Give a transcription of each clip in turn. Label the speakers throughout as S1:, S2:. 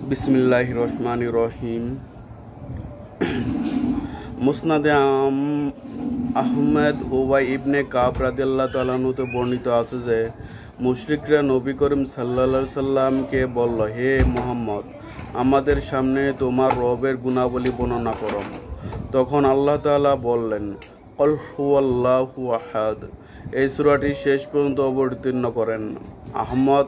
S1: বিসমিল্লাহির রহমানির রহিম। মুসনাদে আহমেদ উবাই ইবনে কাব রাদিয়াল্লাহু তাআলা আনহুতে বর্ণিত আছে যে মুশরিকরা নবী করিম সাল্লাল্লাহু আলাইহি সাল্লামকে বলল, হে মুহাম্মদ, আমাদের সামনে তোমার রবের গুণাবলী বর্ণনা করো। তখন আল্লাহ তাআলা বললেন, কুল হুয়াল্লাহু আহাদ। এই সূরাটি শেষ পর্যন্ত অবতীর্ণ করেন। আহমদ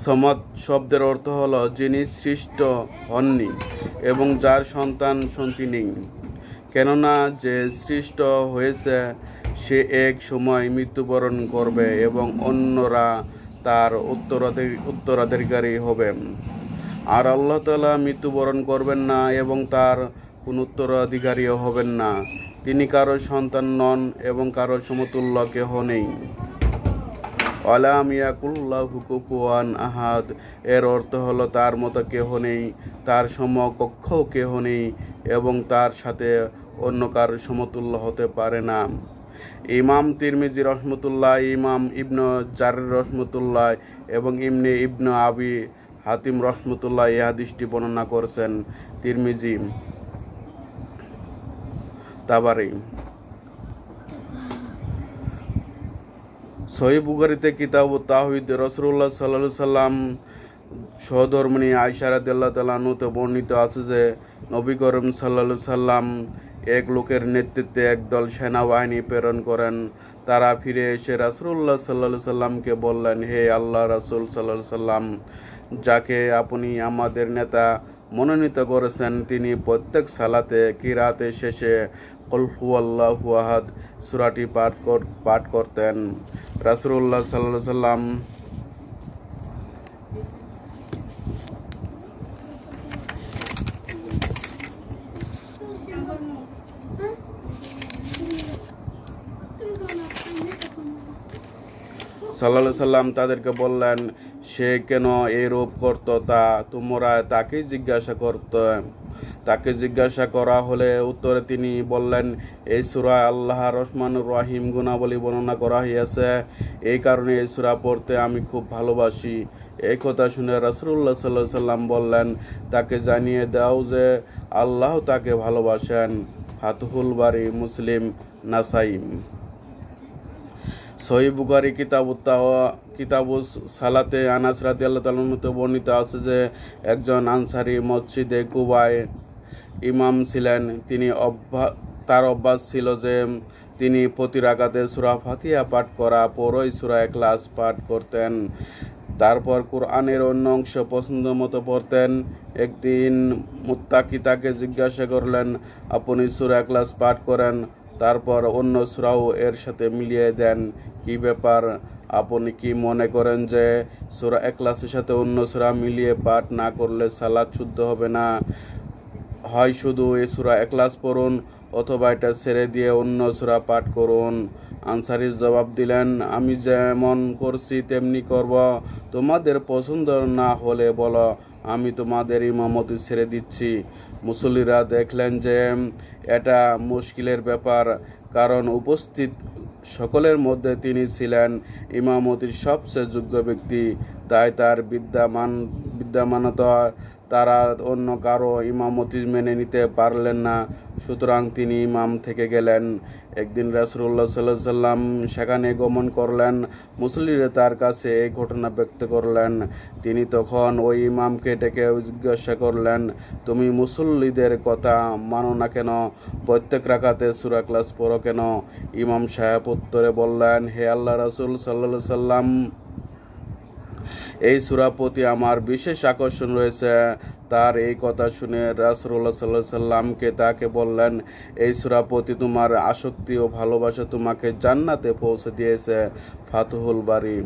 S1: সমাদ শব্দের অর্থ হলো যিনি সৃষ্ট হননি এবং যার সন্তান নেই, কেননা যে সৃষ্ট হয়েছে সে এক সময় মৃত্যুবরণ করবে এবং অন্যরা তার উত্তরাধিকারী হবে। আর আল্লাহ তাআলা মৃত্যুবরণ করবেন না এবং তার কোন উত্তরাধিকারীও হবেন না। তিনি কারো সন্তান নন এবং কারো সমতুল্য কেহ নেই। ওয়ালাম ইয়াকুল্লাহু কুফুয়ান আহাদ এর অর্থ হলো তার মতো কেহ নেই, তার সমকক্ষ কেহ নেই এবং তার সাথে অন্য কারো সমতুল্য হতে পারে না। ইমাম তিরমিজি রহমতুল্লাহ, ইমাম ইবনে জারির রহমতুল্লাহ এবং ইবনে আবি হাতিম রহমতুল্লাহ এই হাদিসটি বর্ণনা করেছেন। তিরমিজি, তাবারি। সহিহ বুখারীতে কিতাবুত তাওহীদ রাসূলুল্লাহ সাল্লাল্লাহু আলাইহি সাল্লাম সহধর্মিণী আয়েশা রাদিয়াল্লাহু তাআলা আনহাতে বর্ণিত আছে যে নবী করিম সাল্লাল্লাহু আলাইহি সাল্লাম এক লোকের নেতৃত্বে একদল সেনাবাহিনী প্রেরণ করেন। তারা ফিরে এসে রাসূলুল্লাহ সাল্লাল্লাহু আলাইহি সাল্লামকে বললেন, হে আল্লাহ রাসূল সাল্লাল্লাহু আলাইহি সাল্লাম, যাকে আপনি আমাদের নেতা মনোনীত করেছেন তিনি প্রত্যেক সালাতে কিরাতে শেষে কুল হুয়াল্লাহু আহাদ সূরাটি পাঠ করতেন। রাসূলুল্লাহ সাল্লাল্লাহু আলাইহি সাল্লাম তাদেরকে বললেন, সে কেন এরূপ করত তা তোমরা তাকে জিজ্ঞাসা করা হলে উত্তরে তিনি বললেন, এই সূরায় আল্লাহর রহমানুর রহিম গুণাবলী বর্ণনা করা হয়েছে, এই কারণে এই সূরা পড়তে আমি খুব ভালোবাসি। এই কথা শুনে রাসূলুল্লাহ সাল্লাল্লাহু আলাইহি সাল্লাম বললেন, তাকে জানিয়ে দাও যে আল্লাহ তাকে ভালোবাসেন। ফাতহুল বারী, মুসলিম, নাসাই। সহিহ বুখারী কিতাবুস সালাতে আনাস রাদিয়াল্লাহু তাআলা আনহু বর্ণিত আছে যে একজন আনসারী মসজিদে কুবায় ইমাম ছিলেন। তার অভ্যাস ছিল যে তিনি প্রতি রাকাতে সূরা ফাতিহা পাঠ করা পরই সূরা ইখলাস পাঠ করতেন, তারপর কুরআনের অন্য অংশ পছন্দ মতো পড়তেন। একদিন মুত্তাকি তাকে জিজ্ঞাসা করলেন, আপনি সূরা ইখলাস পাঠ করেন, তারপর অন্য সূরাও এর সাথে মিলিয়ে দেন, কি ব্যাপার? আপনি কি মনে করেন যে সূরা ইখলাসের সাথে অন্য সূরা মিলিয়ে পাঠ না করলে সালাত শুদ্ধ হবে না? হয় শুধু এই সূরা ইখলাস পড়ুন অথবা এটা ছেড়ে দিয়ে অন্য সূরা পাঠ করুন। আনসারী জবাব দিলেন, আমি যেমন করছি তেমনি করব, তোমাদের পছন্দ না হলে বলো, আমি তোমাদের ইমামতি ছেড়ে দিচ্ছি। মুসল্লিরা দেখলেন যে এটা মুশকিলের ব্যাপার, কারণ উপস্থিত সকলের মধ্যে তিনি ছিলেন ইমামতির সবচেয়ে যোগ্য ব্যক্তি, তাই তার বিদ্যমানতা তারা অন্য কারো ইমামতি মেনে নিতে পারলেন না, সুতরাং তিনি ইমাম থেকে গেলেন। একদিন রাসূলুল্লাহ সাল্লাল্লাহু আলাইহি সাল্লাম সেখানে গমন করলেন। মুসল্লিরা তার কাছে এই ঘটনা ব্যক্ত করলেন। তিনি তখন ওই ইমামকে ডেকে জিজ্ঞাসা করলেন, তুমি মুসল্লিদের কথা মানো না কেন? প্রত্যেক রাকাতে সূরা ইখলাস পড়ো কেন? ইমাম সাহেব উত্তরে বললেন, হে আল্লাহ রাসূল সাল্লাল্লাহু আলাইহি সাল্লাম, এই সূরা প্রতি আমার বিশেষ আকর্ষণ রয়েছে। তার এই কথা শুনে রাসূলুল্লাহ সাল্লাল্লাহু আলাইহি সাল্লামকে তাকে বললেন, এই সূরা প্রতি তোমার আসক্তি ও ভালোবাসা তোমাকে জান্নাতে পৌঁছে দিয়েছে। ফাতহুল বারী।